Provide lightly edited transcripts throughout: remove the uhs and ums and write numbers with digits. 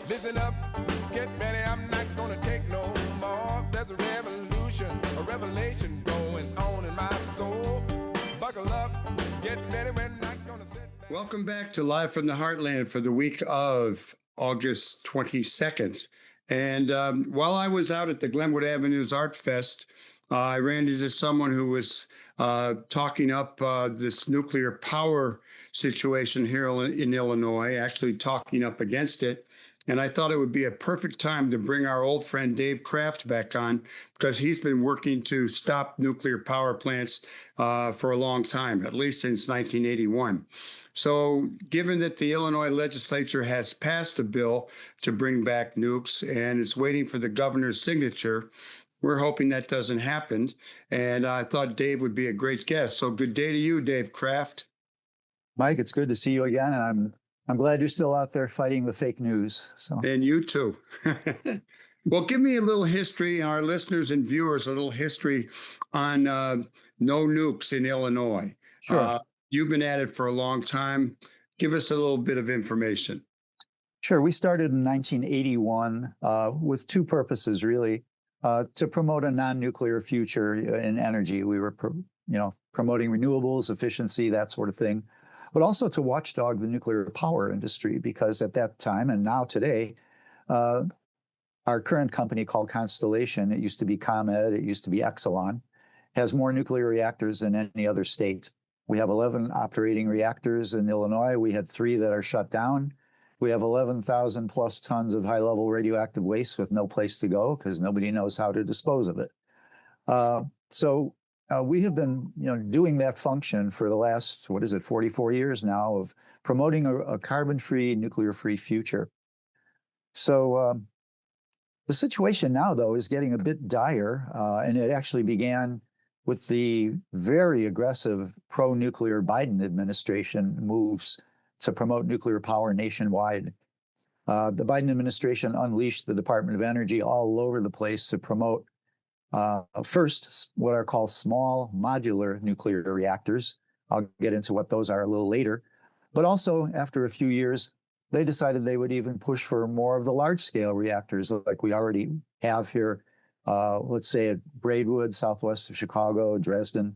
Listen up, get ready, I'm not gonna take no more. There's a revolution, a revelation going on in my soul. Buckle up, get ready, we're not gonna sit back. Welcome back to Live from the Heartland for the week of August 22nd. And while I was out at the Glenwood Avenues Art Fest, I ran into someone who was talking up this nuclear power situation here in Illinois, actually talking up against it. And I thought it would be a perfect time to bring our old friend Dave Kraft back on, because he's been working to stop nuclear power plants for a long time, at least since 1981. So given that the Illinois legislature has passed a bill to bring back nukes and is waiting for the governor's signature, we're hoping that doesn't happen. And I thought Dave would be a great guest. So good day to you, Dave Kraft. Mike, it's good to see you again. And I'm glad you're still out there fighting the fake news. So. And you too. Well, give me a little history, our listeners and viewers, a little history on no nukes in Illinois. Sure. You've been at it for a long time. Give us a little bit of information. Sure. We started in 1981 with two purposes, really, to promote a non-nuclear future in energy. We were, promoting renewables, efficiency, that sort of thing, but also to watchdog the nuclear power industry, because at that time and now today, our current company called Constellation, it used to be ComEd, it used to be Exelon, has more nuclear reactors than any other state. We have 11 operating reactors in Illinois. We had 3 that are shut down. We have 11,000 plus tons of high-level radioactive waste with no place to go because nobody knows how to dispose of it. So we have been, doing that function for the last, 44 years now, of promoting a carbon-free, nuclear-free future. So the situation now, though, is getting a bit dire, and it actually began with the very aggressive pro-nuclear Biden administration moves to promote nuclear power nationwide. The Biden administration unleashed the Department of Energy all over the place to promote first what are called small modular nuclear reactors. I'll get into what those are a little later. But also, after a few years, they decided they would even push for more of the large-scale reactors like we already have here, let's say at Braidwood, southwest of Chicago, Dresden.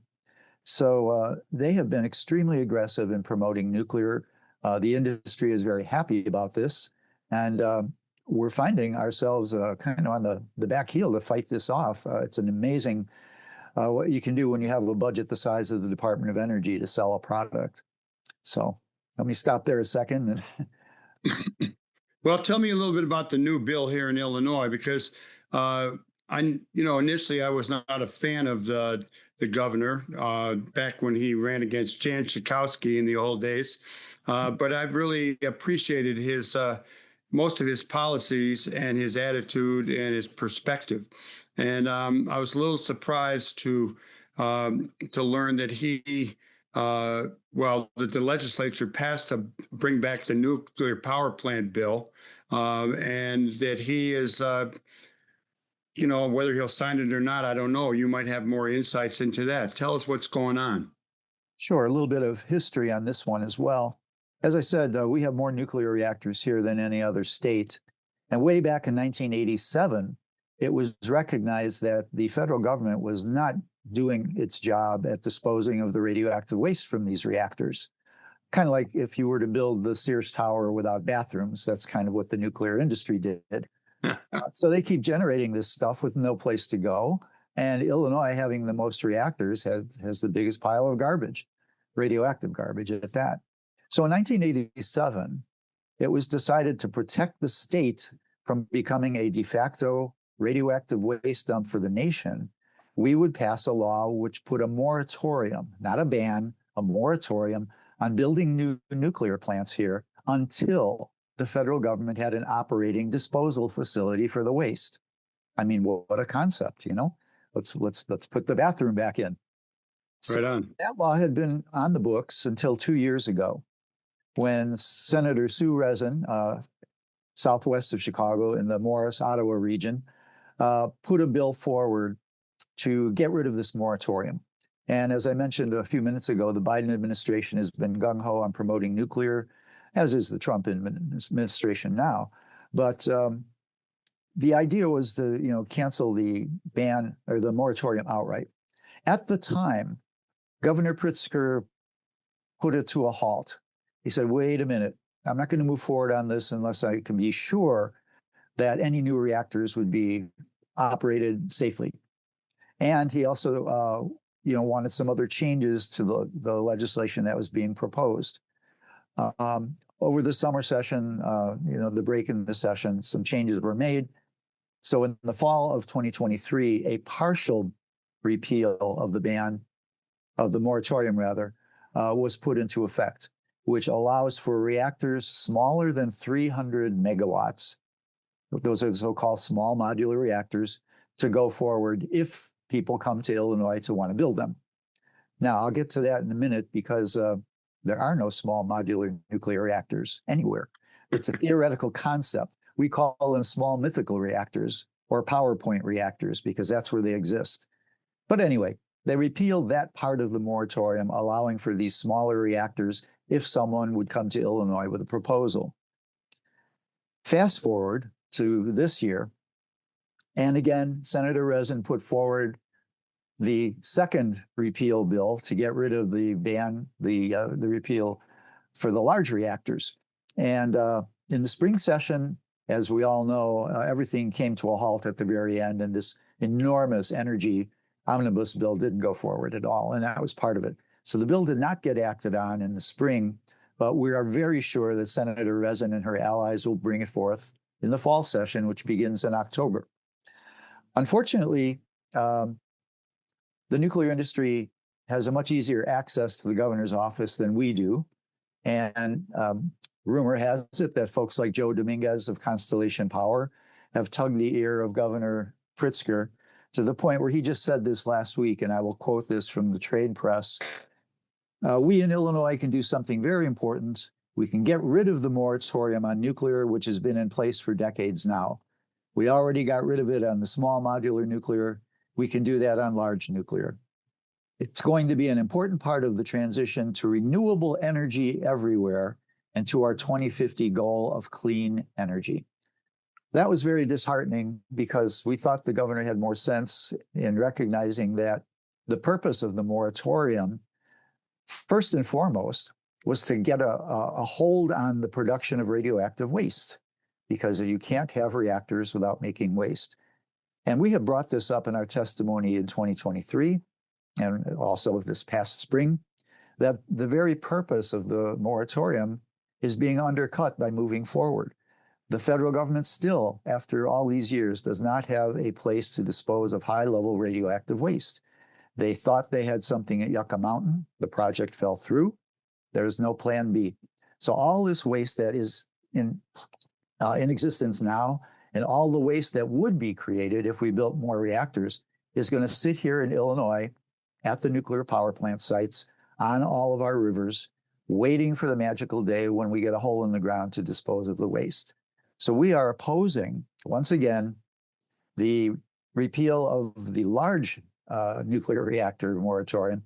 So they have been extremely aggressive in promoting nuclear. The industry is very happy about this. And we're finding ourselves kind of on the back heel to fight this off. It's an amazing what you can do when you have a budget the size of the Department of Energy to sell a product. So let me stop there a second. Well, tell me a little bit about the new bill here in Illinois, because initially I was not a fan of the governor back when he ran against Jan Schakowsky in the old days. But I've really appreciated his most of his policies and his attitude and his perspective. And I was a little surprised to learn that that the legislature passed to bring back the nuclear power plant bill, and that he is, whether he'll sign it or not, I don't know. You might have more insights into that. Tell us what's going on. Sure, a little bit of history on this one as well. As I said, we have more nuclear reactors here than any other state. And way back in 1987, it was recognized that the federal government was not doing its job at disposing of the radioactive waste from these reactors. Kind of like if you were to build the Sears Tower without bathrooms, that's kind of what the nuclear industry did. So they keep generating this stuff with no place to go. And Illinois, having the most reactors, has the biggest pile of garbage, radioactive garbage at that. So in 1987, it was decided to protect the state from becoming a de facto radioactive waste dump for the nation. We would pass a law which put a moratorium, not a ban, a moratorium on building new nuclear plants here until the federal government had an operating disposal facility for the waste. I mean, what a concept, Let's put the bathroom back in. Right on. That law had been on the books until 2 years ago, when Senator Sue Rezin, southwest of Chicago in the Morris, Ottawa region, put a bill forward to get rid of this moratorium. And as I mentioned a few minutes ago, the Biden administration has been gung-ho on promoting nuclear, as is the Trump administration now. But the idea was to, cancel the ban or the moratorium outright. At the time, Governor Pritzker put it to a halt. He said, wait a minute, I'm not going to move forward on this unless I can be sure that any new reactors would be operated safely. And he also, wanted some other changes to the legislation that was being proposed. Over the summer session, the break in the session, some changes were made. So in the fall of 2023, a partial repeal of the ban, of the moratorium rather, was put into effect, which allows for reactors smaller than 300 megawatts, those are the so-called small modular reactors, to go forward if people come to Illinois to want to build them. Now, I'll get to that in a minute because there are no small modular nuclear reactors anywhere. It's a theoretical concept. We call them small mythical reactors or PowerPoint reactors because that's where they exist. But anyway, they repealed that part of the moratorium, allowing for these smaller reactors if someone would come to Illinois with a proposal. Fast forward to this year, and again, Senator Rezin put forward the second repeal bill to get rid of the ban, the repeal for the large reactors. And in the spring session, as we all know, everything came to a halt at the very end, and this enormous energy omnibus bill didn't go forward at all, and that was part of it. So the bill did not get acted on in the spring, but we are very sure that Senator Rezin and her allies will bring it forth in the fall session, which begins in October. Unfortunately, the nuclear industry has a much easier access to the governor's office than we do. And rumor has it that folks like Joe Dominguez of Constellation Power have tugged the ear of Governor Pritzker to the point where he just said this last week, and I will quote this from the trade press. We in Illinois can do something very important. We can get rid of the moratorium on nuclear, which has been in place for decades now. We already got rid of it on the small modular nuclear. We can do that on large nuclear. It's going to be an important part of the transition to renewable energy everywhere and to our 2050 goal of clean energy. That was very disheartening because we thought the governor had more sense in recognizing that the purpose of the moratorium, first and foremost, was to get a hold on the production of radioactive waste, because you can't have reactors without making waste. And we have brought this up in our testimony in 2023 and also this past spring, that the very purpose of the moratorium is being undercut by moving forward. The federal government still, after all these years, does not have a place to dispose of high-level radioactive waste. They thought they had something at Yucca Mountain. The project fell through. There's no plan B. So all this waste that is in existence now, and all the waste that would be created if we built more reactors, is going to sit here in Illinois at the nuclear power plant sites on all of our rivers, waiting for the magical day when we get a hole in the ground to dispose of the waste. So we are opposing, once again, the repeal of the large nuclear reactor moratorium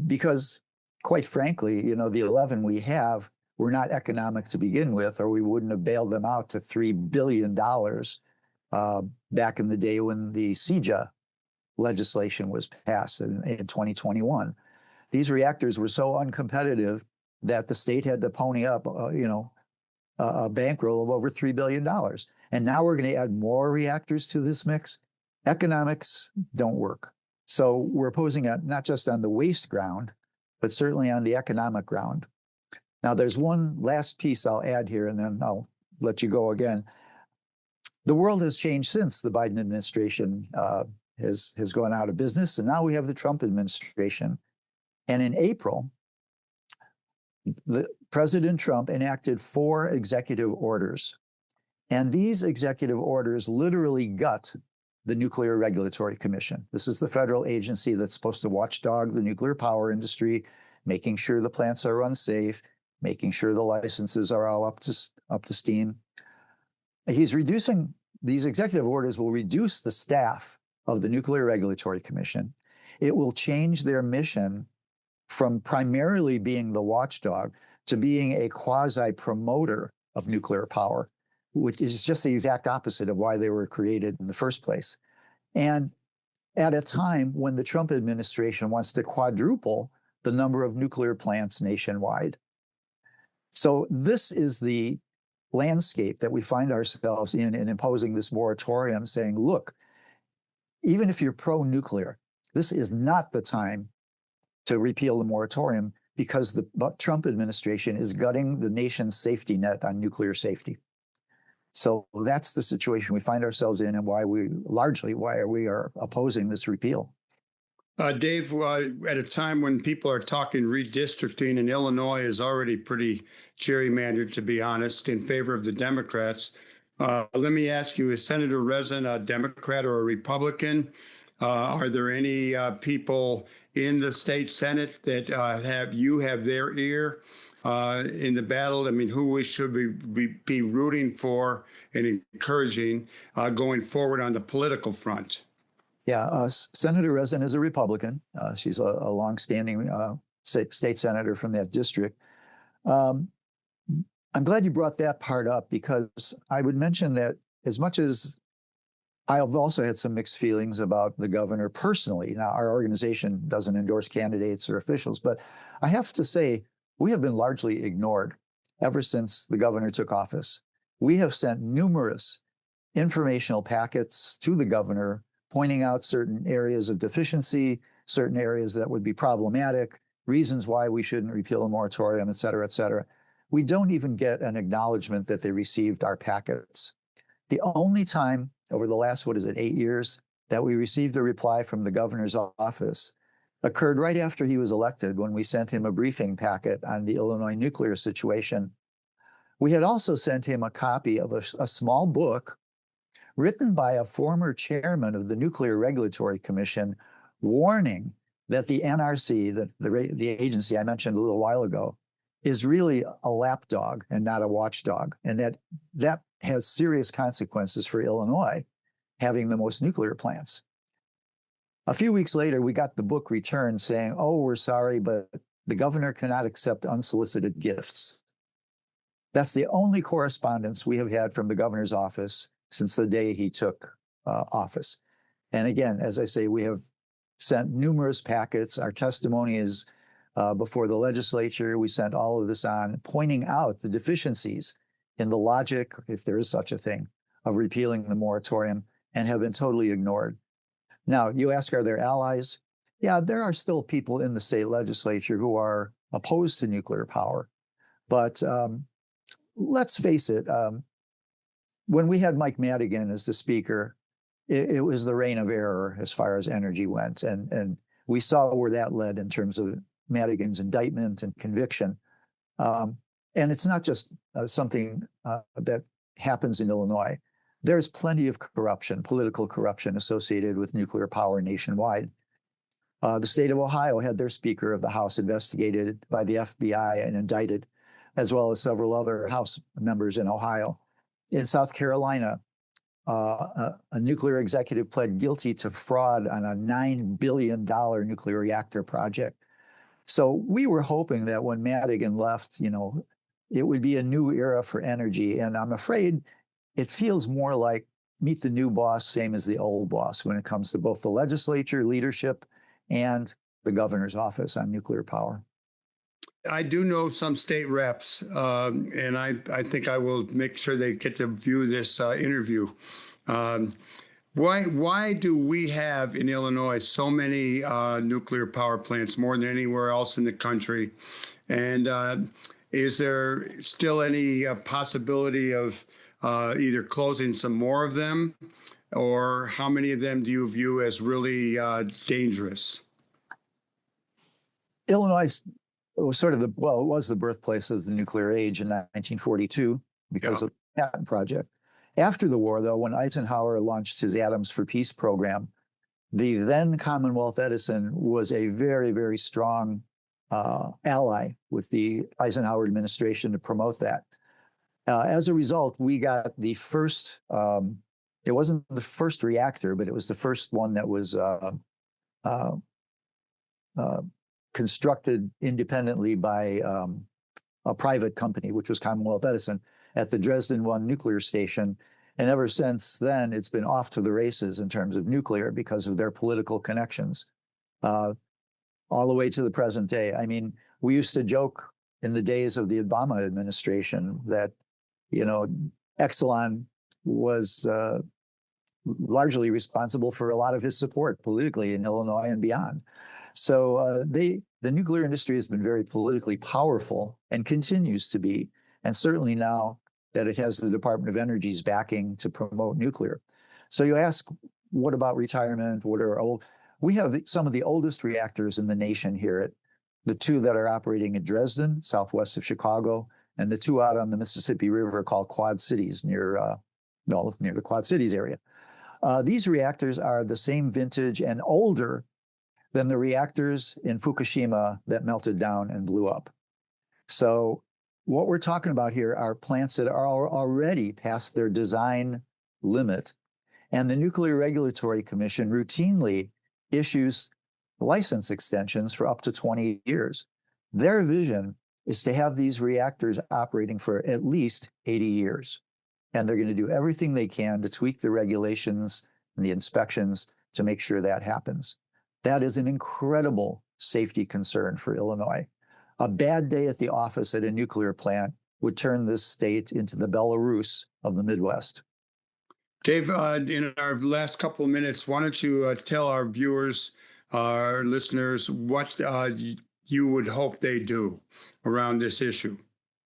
because, quite frankly, the 11 we have were not economic to begin with, or we wouldn't have bailed them out to $3 billion back in the day when the CEJA legislation was passed in 2021. These reactors were so uncompetitive that the state had to pony up, a bankroll of over $3 billion. And now we're going to add more reactors to this mix. Economics don't work. So we're opposing it not just on the waste ground, but certainly on the economic ground. Now, there's one last piece I'll add here, and then I'll let you go again. The world has changed since the Biden administration has gone out of business, and now we have the Trump administration. And in April, President Trump enacted 4 executive orders. And these executive orders literally gut the Nuclear Regulatory Commission. This is the federal agency that's supposed to watchdog the nuclear power industry, making sure the plants are run safe, making sure the licenses are all up to steam. These executive orders will reduce the staff of the Nuclear Regulatory Commission. It will change their mission from primarily being the watchdog to being a quasi-promoter of nuclear power. which is just the exact opposite of why they were created in the first place. And at a time when the Trump administration wants to quadruple the number of nuclear plants nationwide. So this is the landscape that we find ourselves in imposing this moratorium, saying, look, even if you're pro-nuclear, this is not the time to repeal the moratorium, because the Trump administration is gutting the nation's safety net on nuclear safety. So that's the situation we find ourselves in, and why we are opposing this repeal. Dave, at a time when people are talking redistricting, and Illinois is already pretty gerrymandered, to be honest, in favor of the Democrats, let me ask you, is Senator Rezin a Democrat or a Republican? Are there any people in the state Senate that have their ear in the battle? I mean, who should we be rooting for and encouraging going forward on the political front? Yeah, Senator Rezin is a Republican. She's a longstanding state senator from that district. I'm glad you brought that part up, because I would mention that as much as I've also had some mixed feelings about the governor personally. Now, our organization doesn't endorse candidates or officials, but I have to say we have been largely ignored ever since the governor took office. We have sent numerous informational packets to the governor pointing out certain areas of deficiency, certain areas that would be problematic, reasons why we shouldn't repeal a moratorium, et cetera, et cetera. We don't even get an acknowledgement that they received our packets. The only time over the last, 8 years, that we received a reply from the governor's office occurred right after he was elected, when we sent him a briefing packet on the Illinois nuclear situation. We had also sent him a copy of a small book written by a former chairman of the Nuclear Regulatory Commission, warning that the NRC, the agency I mentioned a little while ago, is really a lapdog and not a watchdog, and that has serious consequences for Illinois, having the most nuclear plants. A few weeks later, we got the book returned saying, oh, we're sorry, but the governor cannot accept unsolicited gifts. That's the only correspondence we have had from the governor's office since the day he took office. And again, as I say, we have sent numerous packets. Our testimony is before the legislature. We sent all of this on, pointing out the deficiencies in the logic, if there is such a thing, of repealing the moratorium, and have been totally ignored. Now, you ask, are there allies? Yeah, there are still people in the state legislature who are opposed to nuclear power. But let's face it, when we had Mike Madigan as the speaker, it was the reign of error as far as energy went. And we saw where that led in terms of Madigan's indictment and conviction. And it's not just something that happens in Illinois. There's plenty of corruption, political corruption, associated with nuclear power nationwide. The state of Ohio had their Speaker of the House investigated by the FBI and indicted, as well as several other House members in Ohio. In South Carolina, a nuclear executive pled guilty to fraud on a $9 billion nuclear reactor project. So we were hoping that when Madigan left, it would be a new era for energy. And I'm afraid it feels more like meet the new boss, same as the old boss, when it comes to both the legislature, leadership, and the governor's office on nuclear power. I do know some state reps, and I think I will make sure they get to view this interview. Why do we have in Illinois so many nuclear power plants, more than anywhere else in the country? And is there still any possibility of either closing some more of them, or how many of them do you view as really dangerous? Illinois was sort of it was the birthplace of the nuclear age in 1942 because of the Manhattan Project. After the war, though, when Eisenhower launched his Atoms for Peace program, the then Commonwealth Edison was a very, very strong ally with the Eisenhower administration to promote that. As a result, we got the first, it wasn't the first reactor, but it was the first one that was constructed independently by a private company, which was Commonwealth Edison. at the Dresden 1 nuclear station. And ever since then, it's been off to the races in terms of nuclear because of their political connections, all the way to the present day. I mean, we used to joke in the days of the Obama administration that, Exelon was largely responsible for a lot of his support politically in Illinois and beyond. So the nuclear industry has been very politically powerful and continues to be, and certainly now that it has the Department of Energy's backing to promote nuclear. So you ask, what about retirement? We have some of the oldest reactors in the nation here, the two that are operating in Dresden, southwest of Chicago, and the two out on the Mississippi River called Quad Cities near the Quad Cities area. These reactors are the same vintage and older than the reactors in Fukushima that melted down and blew up. So what we're talking about here are plants that are already past their design limit, and the Nuclear Regulatory Commission routinely issues license extensions for up to 20 years. Their vision is to have these reactors operating for at least 80 years. And they're going to do everything they can to tweak the regulations and the inspections to make sure that happens. That is an incredible safety concern for Illinois. A bad day at the office at a nuclear plant would turn this state into the Belarus of the Midwest. Dave, in our last couple of minutes, why don't you tell our viewers, our listeners, what you would hope they do around this issue?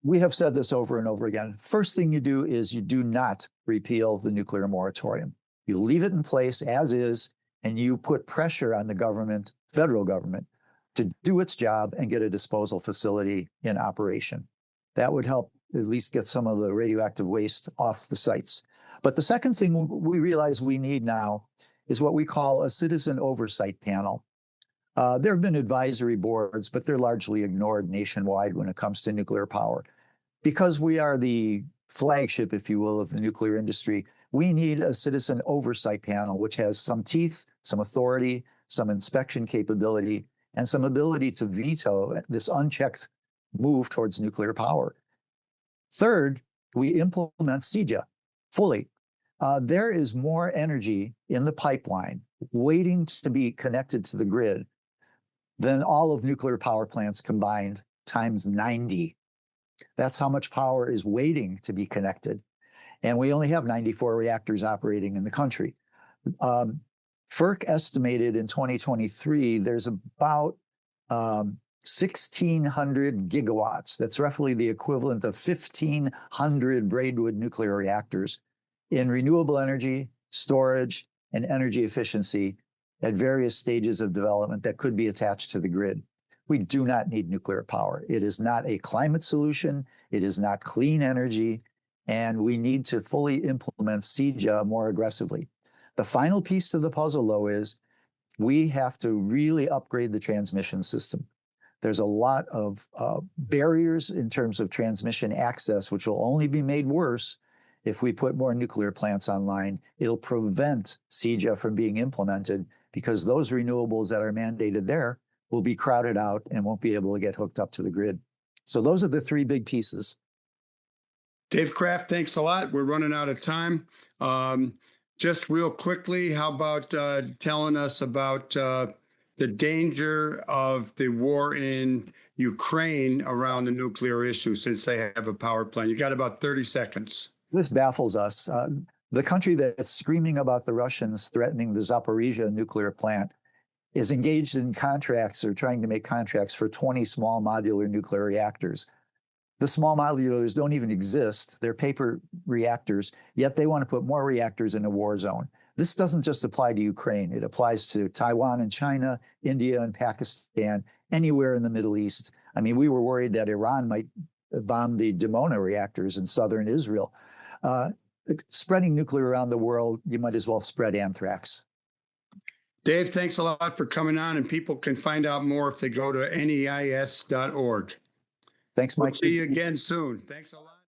We have said this over and over again. First thing you do is you do not repeal the nuclear moratorium. You leave it in place as is, and you put pressure on the government, federal government, to do its job and get a disposal facility in operation. That would help at least get some of the radioactive waste off the sites. But the second thing we realize we need now is what we call a citizen oversight panel. There have been advisory boards, but they're largely ignored nationwide when it comes to nuclear power. Because we are the flagship, if you will, of the nuclear industry, we need a citizen oversight panel, which has some teeth, some authority, some inspection capability, and some ability to veto this unchecked move towards nuclear power. Third, we implement CEJA fully. There is more energy in the pipeline waiting to be connected to the grid than all of nuclear power plants combined times 90. That's how much power is waiting to be connected. And we only have 94 reactors operating in the country. FERC estimated in 2023, there's about 1,600 gigawatts. That's roughly the equivalent of 1,500 Braidwood nuclear reactors in renewable energy, storage, and energy efficiency at various stages of development that could be attached to the grid. We do not need nuclear power. It is not a climate solution. It is not clean energy. And we need to fully implement CEJA more aggressively. The final piece to the puzzle, though, is we have to really upgrade the transmission system. There's a lot of barriers in terms of transmission access, which will only be made worse if we put more nuclear plants online. It'll prevent CEJA from being implemented because those renewables that are mandated there will be crowded out and won't be able to get hooked up to the grid. So those are the three big pieces. Dave Kraft, thanks a lot. We're running out of time. Just real quickly, how about telling us about the danger of the war in Ukraine around the nuclear issue since they have a power plant? You got about 30 seconds. This baffles us. The country that's screaming about the Russians threatening the Zaporizhia nuclear plant is engaged in contracts or trying to make contracts for 20 small modular nuclear reactors. The small modulars don't even exist. They're paper reactors, yet they want to put more reactors in a war zone. This doesn't just apply to Ukraine. It applies to Taiwan and China, India and Pakistan, anywhere in the Middle East. I mean, we were worried that Iran might bomb the Dimona reactors in southern Israel. Spreading nuclear around the world, you might as well spread anthrax. Dave, thanks a lot for coming on, and people can find out more if they go to neis.org. Thanks, Mike. We'll see you again soon. Thanks a lot.